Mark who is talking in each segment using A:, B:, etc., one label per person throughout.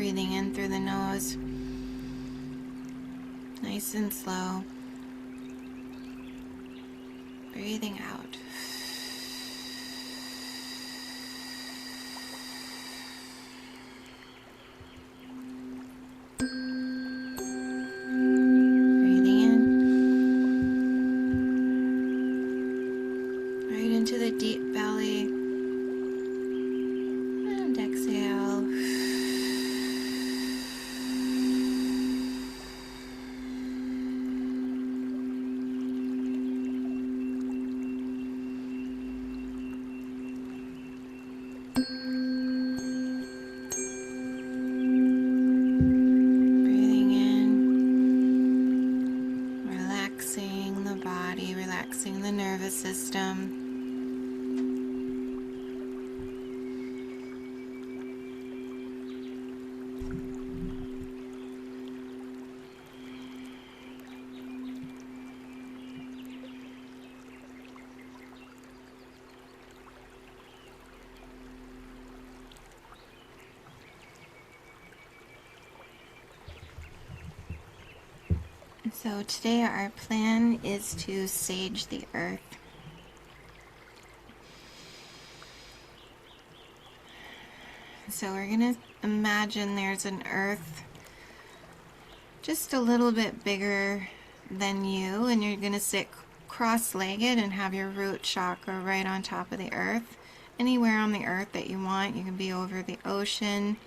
A: Breathing in through the nose, nice and slow. Breathing out. Breathing in. Right into the deep belly. And exhale. Breathing in, relaxing the body, relaxing the nervous system. So today our plan is to sage the earth. So we're going to imagine there's an earth just a little bit bigger than you, and you're going to sit cross-legged and have your root chakra right on top of the earth. Anywhere on the earth that you want. You can be over the ocean,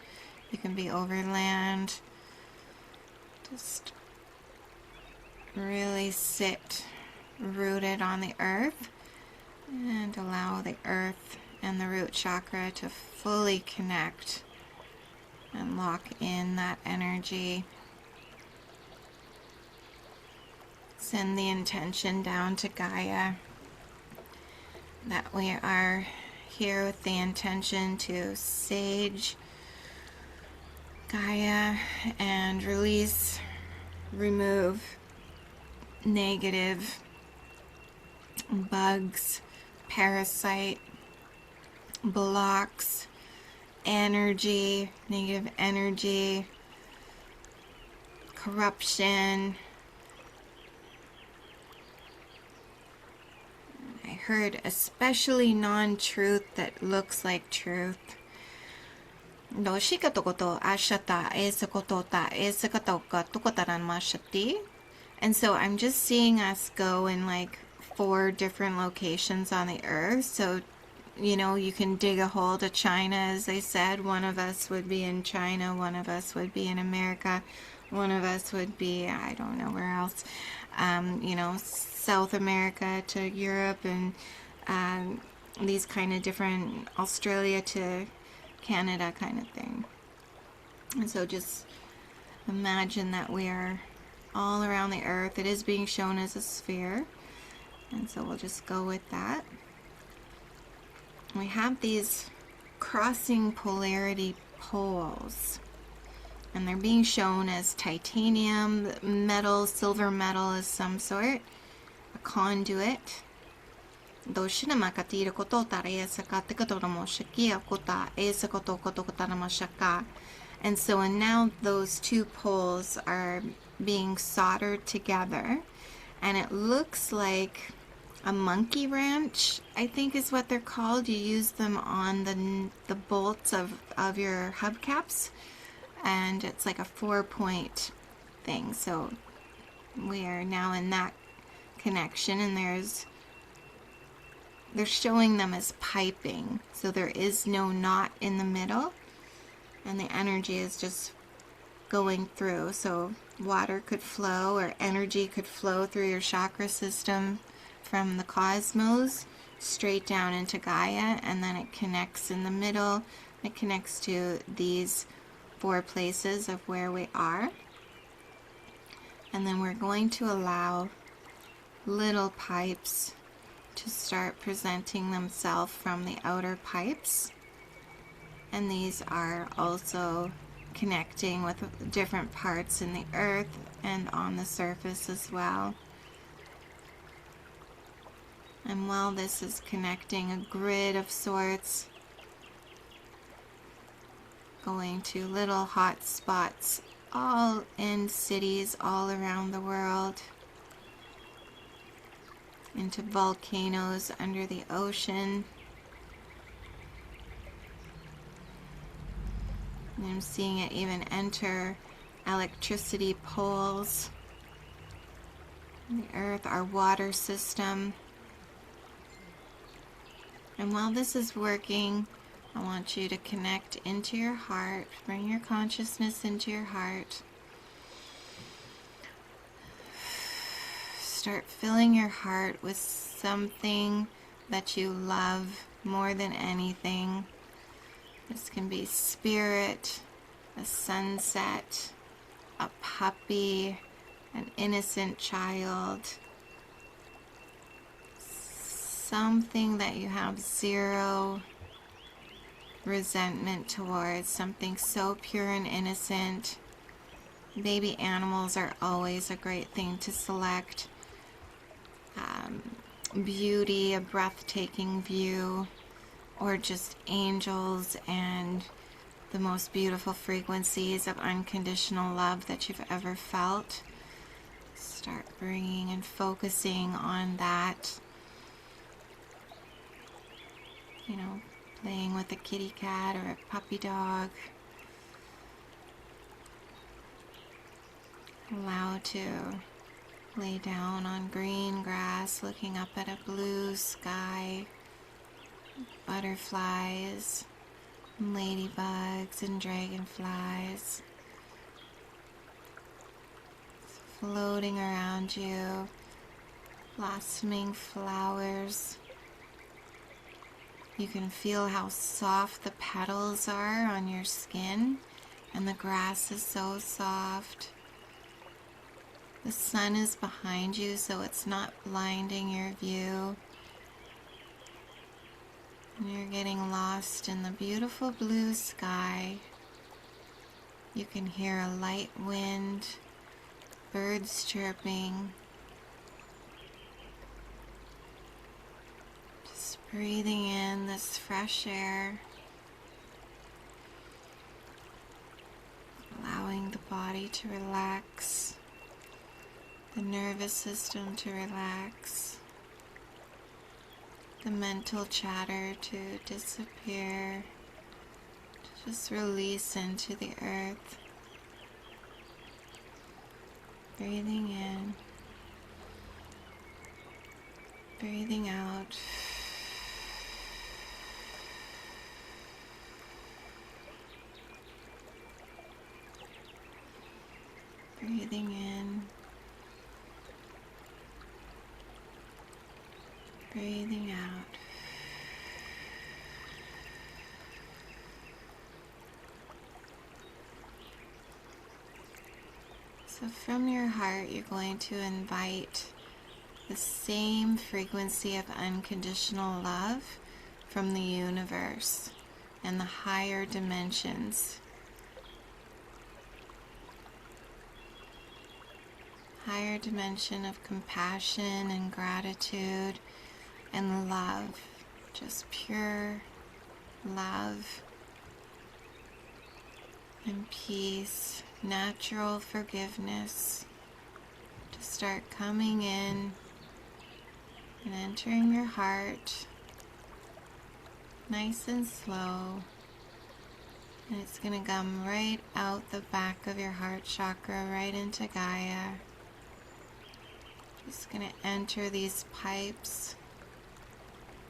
A: you can be over land. Just really sit rooted on the earth and allow the earth and the root chakra to fully connect and lock in that energy. Send the intention down to Gaia that we are here with the intention to sage Gaia and release, remove negative bugs, parasite, blocks, energy, negative energy, corruption. I heard especially non-truth that looks like truth. And so I'm just seeing us go in like 4 different locations on the earth. So, you know, you can dig a hole to China, as they said. One of us would be in China, one of us would be in America, one of us would be, I don't know where else, you know, South America to Europe, and these kind of different, Australia to Canada kind of thing. And so just imagine that we are all around the earth. It is being shown as a sphere, and so we'll just go with that. We have these crossing polarity poles, and they're being shown as titanium, metal, silver metal of some sort, a conduit. And so, and now those 2 poles are being soldered together, and it looks like a monkey wrench, I think is what they're called. You use them on the bolts of your hubcaps, and it's like a 4-point thing. So we are now in that connection, and they're showing them as piping, so there is no knot in the middle, and the energy is just going through. So water could flow, or energy could flow through your chakra system from the cosmos straight down into Gaia, and then it connects in the middle. It connects to these 4 places of where we are. And then we're going to allow little pipes to start presenting themselves from the outer pipes. And these are also connecting with different parts in the earth and on the surface as well. And while this is connecting, a grid of sorts going to little hot spots all in cities all around the world, into volcanoes under the ocean. And I'm seeing it even enter electricity poles, the earth, our water system. And while this is working, I want you to connect into your heart. Bring your consciousness into your heart. Start filling your heart with something that you love more than anything. This can be spirit, a sunset, a puppy, an innocent child, something that you have zero resentment towards, something so pure and innocent. Baby animals are always a great thing to select. Beauty, a breathtaking view, or just angels and the most beautiful frequencies of unconditional love that you've ever felt. Start bringing and focusing on that. You know, playing with a kitty cat or a puppy dog. Allow to lay down on green grass, looking up at a blue sky, butterflies, ladybugs and dragonflies floating around you, blossoming flowers. You can feel how soft the petals are on your skin, and the grass is so soft. The sun is behind you, so it's not blinding your view. And you're getting lost in the beautiful blue sky. You can hear a light wind, birds chirping. Just breathing in this fresh air. Allowing the body to relax. The nervous system to relax, the mental chatter to disappear, to just release into the earth. Breathing in, breathing out. Breathing in. Breathing out. So from your heart, you're going to invite the same frequency of unconditional love from the universe and the higher dimensions. Higher dimension of compassion and gratitude and love, just pure love and peace, natural forgiveness to start coming in and entering your heart nice and slow. And it's going to come right out the back of your heart chakra, right into Gaia. Just going to enter these pipes.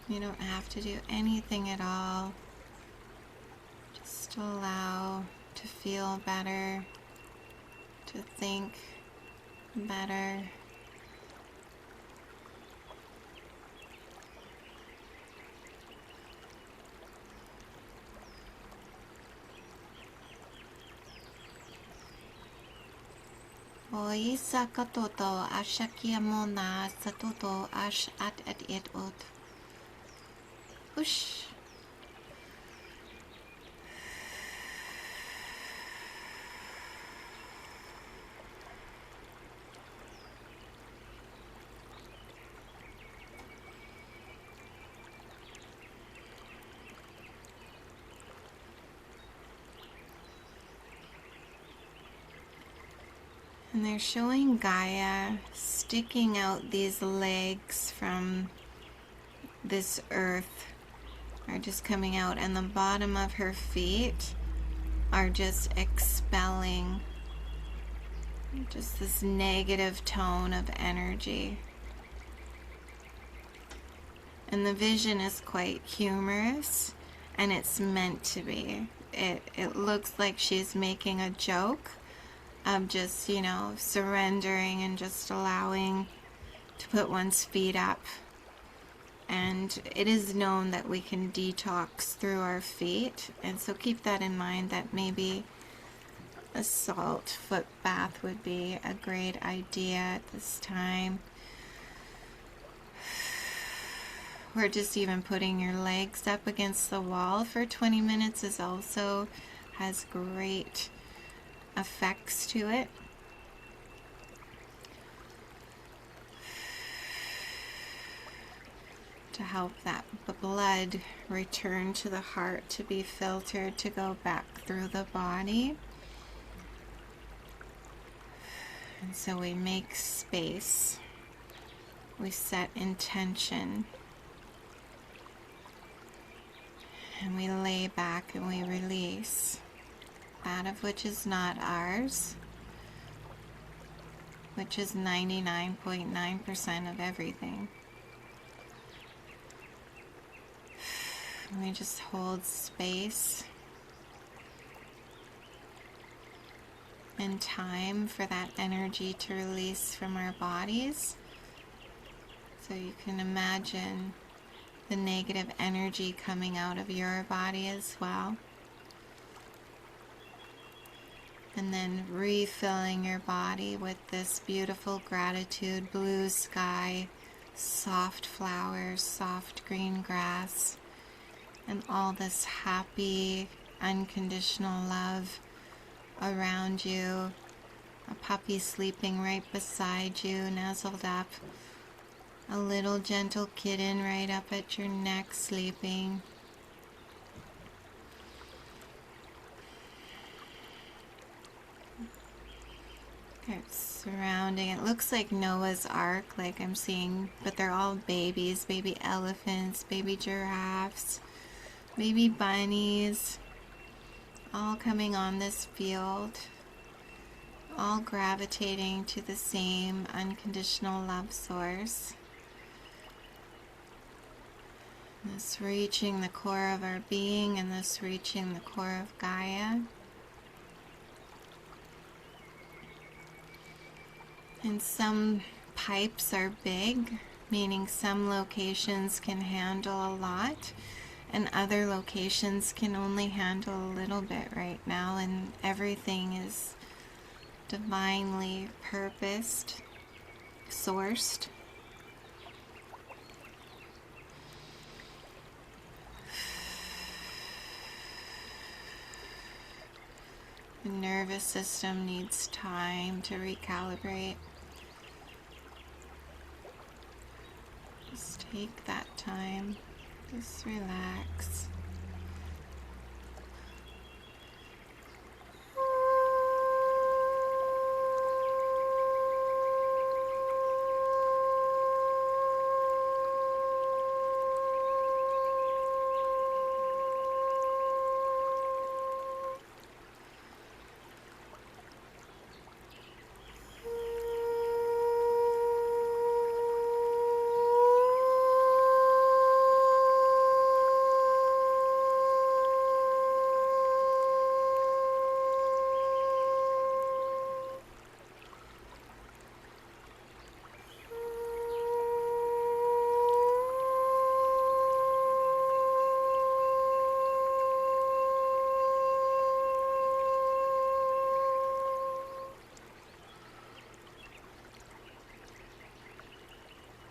A: You don't have to do anything at all. Just allow to feel better, to think better. Oi sakatoto ashakiamona satoto ash at it ot. Whoosh. And they're showing Gaia sticking out these legs from this earth, are just coming out, and the bottom of her feet are just expelling just this negative tone of energy. And the vision is quite humorous, and it's meant to be. It looks like she's making a joke of just, you know, surrendering and just allowing to put one's feet up. And it is known that we can detox through our feet, and so keep that in mind, that maybe a salt foot bath would be a great idea at this time. Or just even putting your legs up against the wall for 20 minutes is also has great effects to it. To help that blood return to the heart, to be filtered, to go back through the body. And so we make space. We set intention. And we lay back and we release that of which is not ours, which is 99.9% of everything. We just hold space and time for that energy to release from our bodies. So you can imagine the negative energy coming out of your body as well. And then refilling your body with this beautiful gratitude, blue sky, soft flowers, soft green grass, and all this happy, unconditional love around you. A puppy sleeping right beside you, nuzzled up. A little gentle kitten right up at your neck, sleeping. It's surrounding. It looks like Noah's Ark, like I'm seeing, but they're all babies, baby elephants, baby giraffes, baby bunnies, all coming on this field, all gravitating to the same unconditional love source. This reaching the core of our being, and this reaching the core of Gaia. And some pipes are big, meaning some locations can handle a lot, and other locations can only handle a little bit right now, and everything is divinely purposed, sourced. The nervous system needs time to recalibrate. Just take that time. Just relax.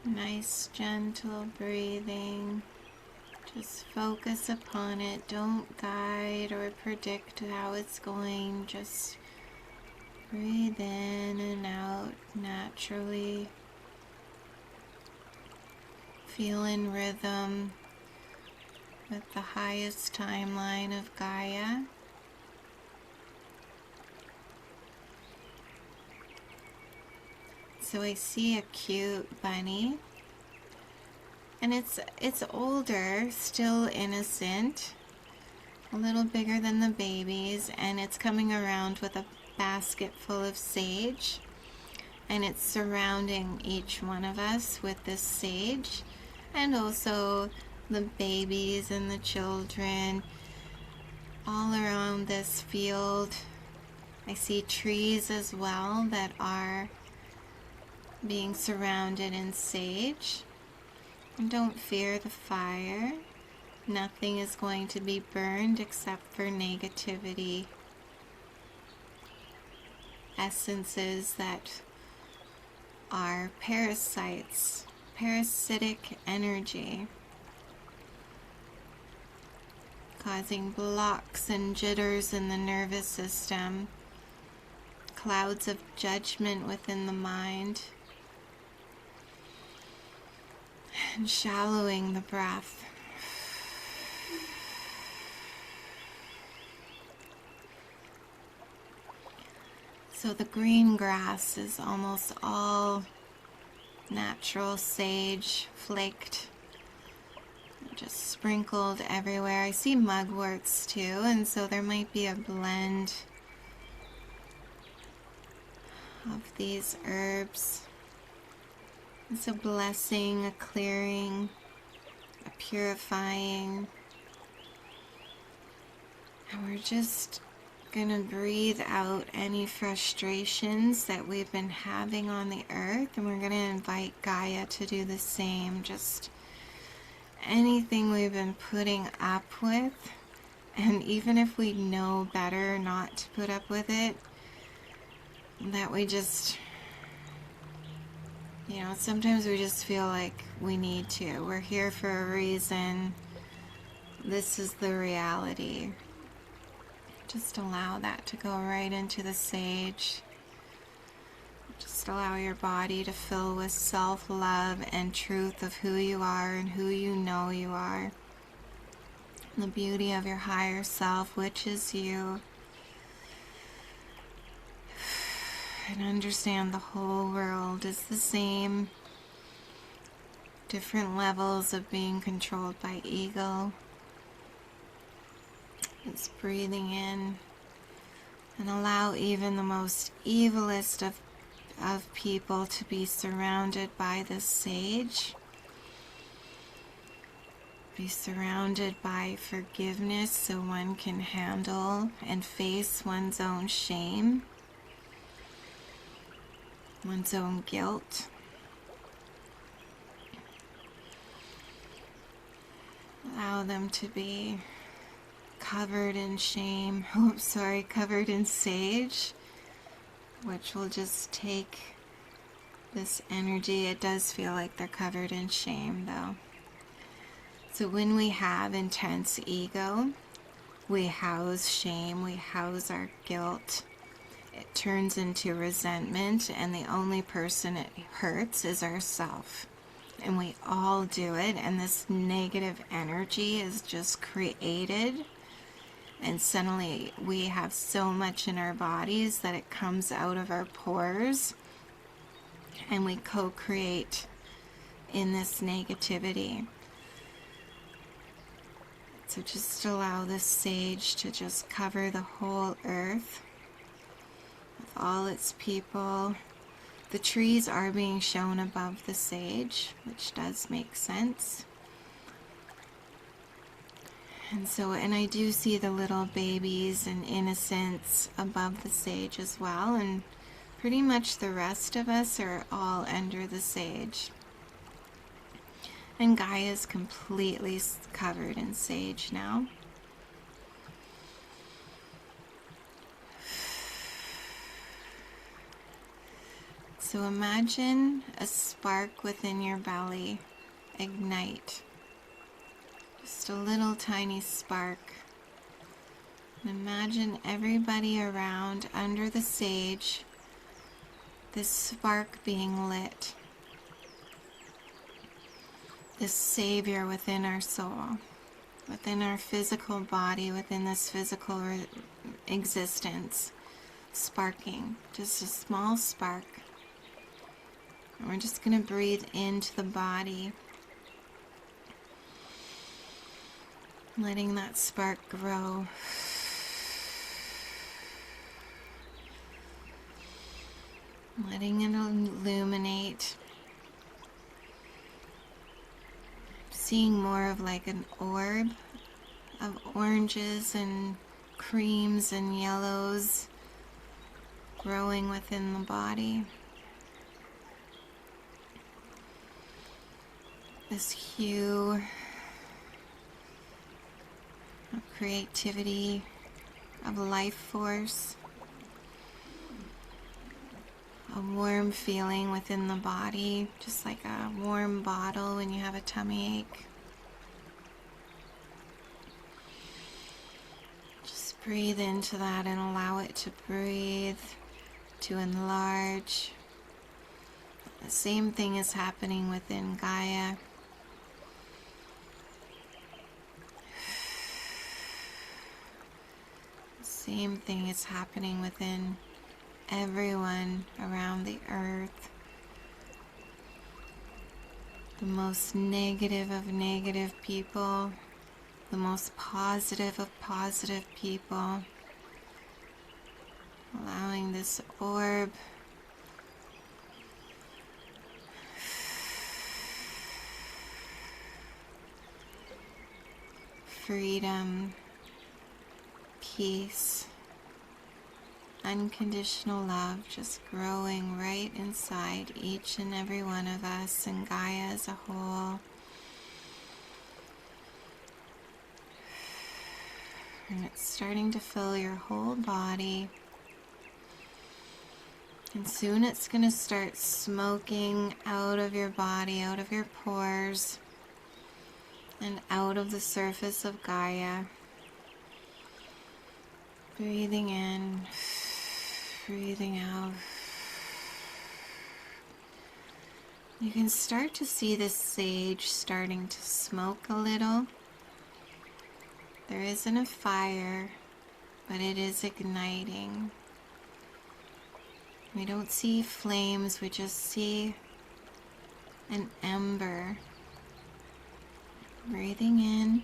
A: Nice, gentle breathing. Just focus upon it. Don't guide or predict how it's going. Just breathe in and out naturally. Feel in rhythm with the highest timeline of Gaia. So I see a cute bunny, and it's older, still innocent, a little bigger than the babies, and it's coming around with a basket full of sage, and it's surrounding each one of us with this sage, and also the babies and the children all around this field. I see trees as well that are being surrounded in sage. And don't fear the fire. Nothing is going to be burned except for negativity. Essences that are parasites, parasitic energy, causing blocks and jitters in the nervous system, clouds of judgment within the mind, and shallowing the breath. So the green grass is almost all natural sage, flaked, just sprinkled everywhere. I see mugworts too, and so there might be a blend of these herbs. It's a blessing, a clearing, a purifying. And we're just gonna breathe out any frustrations that we've been having on the earth, and we're gonna invite Gaia to do the same. Just anything we've been putting up with, and even if we know better not to put up with it, that we just, sometimes we just feel like we need to. We're here for a reason. This is the reality. Just allow that to go right into the sage. Just allow your body to fill with self-love and truth of who you are and who you know you are. The beauty of your higher self, which is you. And understand the whole world is the same. Different levels of being controlled by ego. It's breathing in, and allow even the most evilest of people to be surrounded by this sage. Be surrounded by forgiveness so one can handle and face one's own shame, one's own guilt. Allow them to be covered in shame, covered in sage, which will just take this energy. It does feel like they're covered in shame though. So when we have intense ego, we house shame, we house our guilt. It turns into resentment, and the only person it hurts is ourself. And we all do it, and this negative energy is just created. And suddenly we have so much in our bodies that it comes out of our pores, and we co-create in this negativity. So just allow this sage to just cover the whole earth with all its people. The trees are being shown above the sage, which does make sense. And I do see the little babies and innocence above the sage as well, and pretty much the rest of us are all under the sage. And Gaia is completely covered in sage now. So imagine a spark within your belly ignite. Just a little tiny spark. And imagine everybody around under the sage, this spark being lit. This savior within our soul, within our physical body, within this physical existence, sparking. Just a small spark. And we're just going to breathe into the body, letting that spark grow. Letting it illuminate. Seeing more of like an orb of oranges and creams and yellows growing within the body. This hue of creativity, of life force. A warm feeling within the body, just like a warm bottle when you have a tummy ache. Just breathe into that and allow it to breathe, to enlarge. The same thing is happening within Gaia. The same thing is happening within everyone around the earth. The most negative of negative people, the most positive of positive people. Allowing this orb freedom, peace, unconditional love just growing right inside each and every one of us and Gaia as a whole. And it's starting to fill your whole body. And soon it's going to start smoking out of your body, out of your pores, and out of the surface of Gaia. Breathing in. Breathing out. You can start to see the sage starting to smoke a little. There isn't a fire, but it is igniting. We don't see flames, we just see an ember. Breathing in.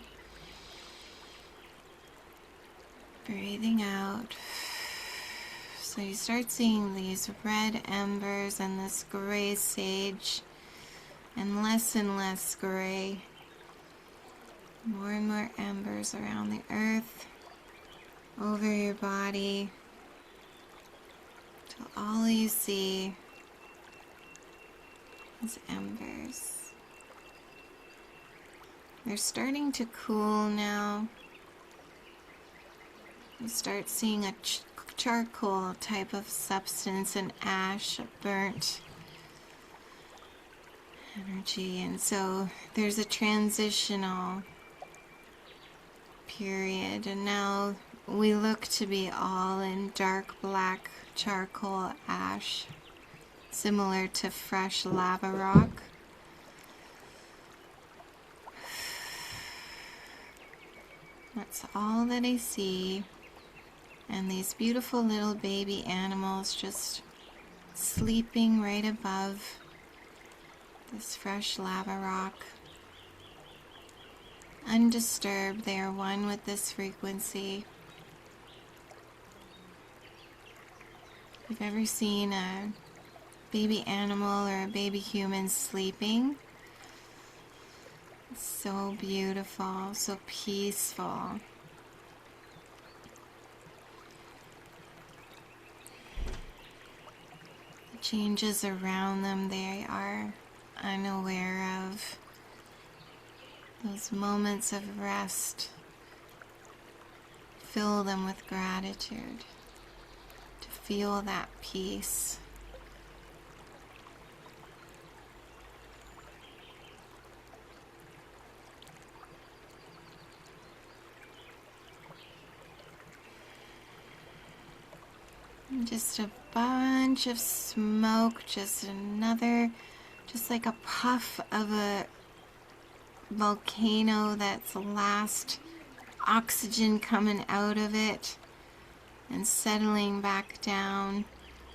A: Breathing out. So you start seeing these red embers and this gray sage, and less gray. More and more embers around the earth, over your body, till all you see is embers. They're starting to cool now. You start seeing a charcoal type of substance, an ash, a burnt energy, and so there's a transitional period, and now we look to be all in dark black charcoal ash, similar to fresh lava rock. That's all that I see. And these beautiful little baby animals just sleeping right above this fresh lava rock. Undisturbed, they are one with this frequency. If you've ever seen a baby animal or a baby human sleeping, it's so beautiful, so peaceful. Changes around them they are unaware of. Those moments of rest fill them with gratitude, to feel that peace. Just a bunch of smoke, just like a puff of a volcano, that's the last oxygen coming out of it and settling back down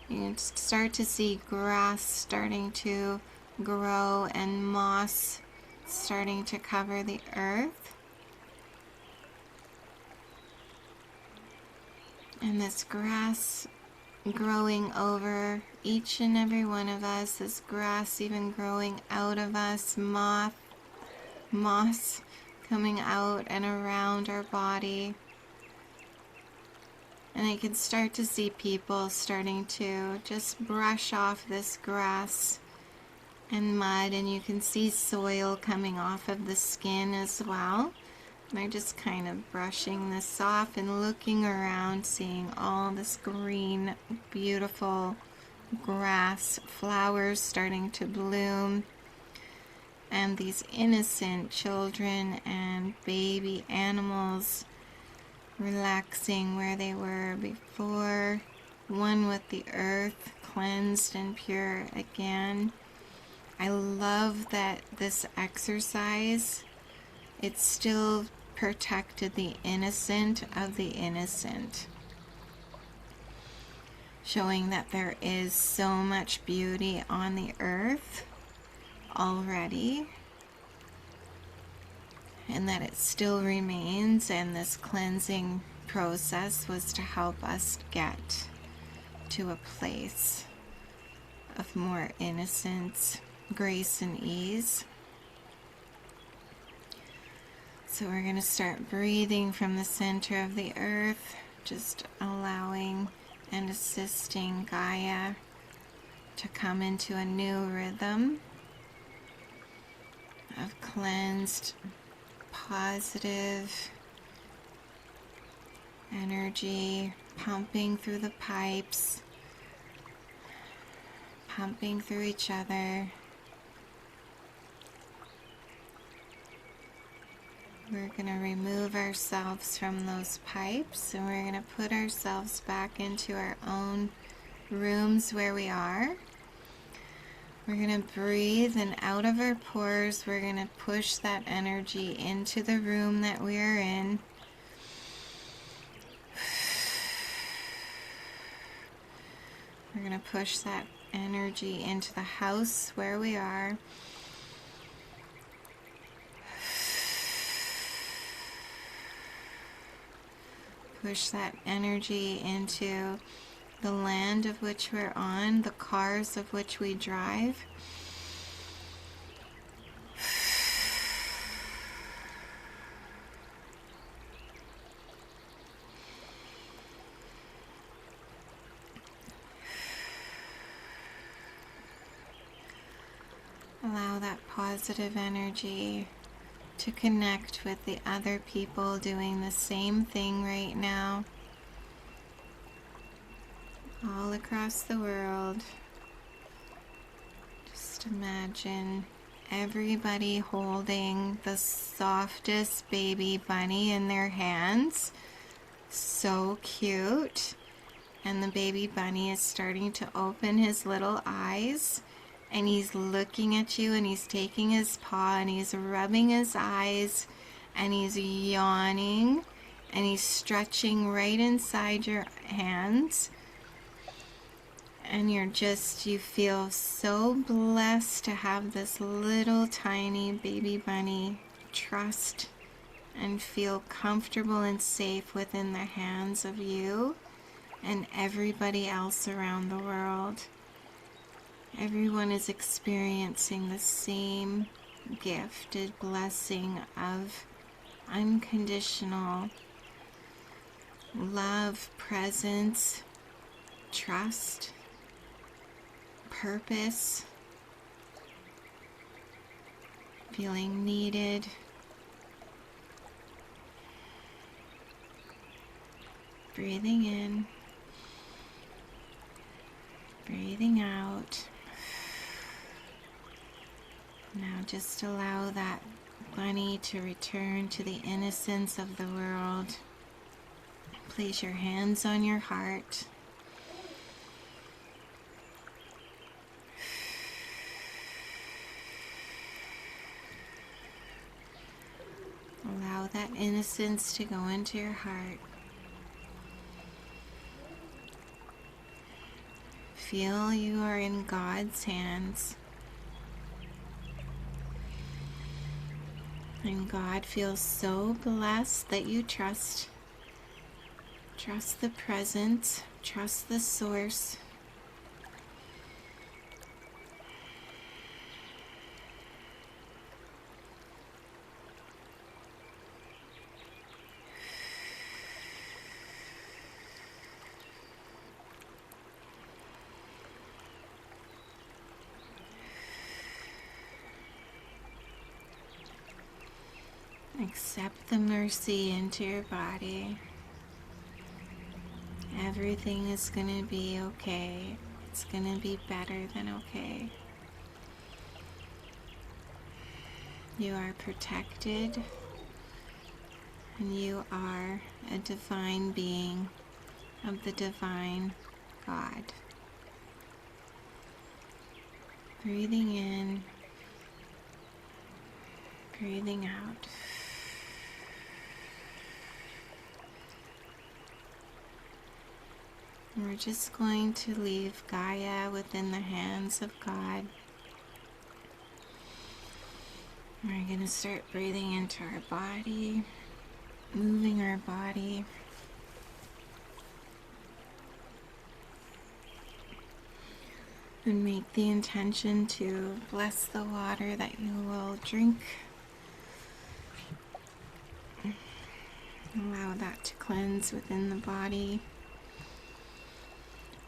A: You can start to see grass starting to grow and moss starting to cover the earth. And this grass growing over each and every one of us, this grass even growing out of us, moss coming out and around our body. And I can start to see people starting to just brush off this grass and mud, and you can see soil coming off of the skin as well. And I'm just kind of brushing this off and looking around, seeing all this green, beautiful grass, flowers starting to bloom, and these innocent children and baby animals relaxing where they were before, one with the earth, cleansed and pure again. I love that this exercise, it still protected the innocent of the innocent, showing that there is so much beauty on the earth already, and that it still remains, and this cleansing process was to help us get to a place of more innocence, grace, and ease. So we're going to start breathing from the center of the earth, just allowing and assisting Gaia to come into a new rhythm of cleansed, positive energy pumping through the pipes, pumping through each other. We're going to remove ourselves from those pipes, and we're going to put ourselves back into our own rooms where we are. We're going to breathe, and out of our pores, we're going to push that energy into the room that we are in. We're going to push that energy into the house where we are. Push that energy into the land of which we're on, the cars of which we drive. Allow that positive energy to connect with the other people doing the same thing right now, all across the world. Just imagine everybody holding the softest baby bunny in their hands. So cute. And the baby bunny is starting to open his little eyes. And he's looking at you, and he's taking his paw, and he's rubbing his eyes, and he's yawning, and he's stretching right inside your hands. And you feel so blessed to have this little tiny baby bunny trust and feel comfortable and safe within the hands of you and everybody else around the world. Everyone is experiencing the same gifted blessing of unconditional love, presence, trust, purpose, feeling needed. Breathing in, breathing out. Now just allow that bunny to return to the innocence of the world. Place your hands on your heart. Allow that innocence to go into your heart. Feel you are in God's hands. And God feels so blessed that you trust. Trust the present. Trust the source. Accept the mercy into your body. Everything is going to be okay. It's going to be better than okay. You are protected, and you are a divine being of the divine God. Breathing in, breathing out. We're just going to leave Gaia within the hands of God. We're going to start breathing into our body, moving our body. And make the intention to bless the water that you will drink. Allow that to cleanse within the body.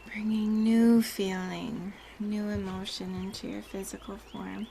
A: Bringing new feeling, new emotion into your physical form.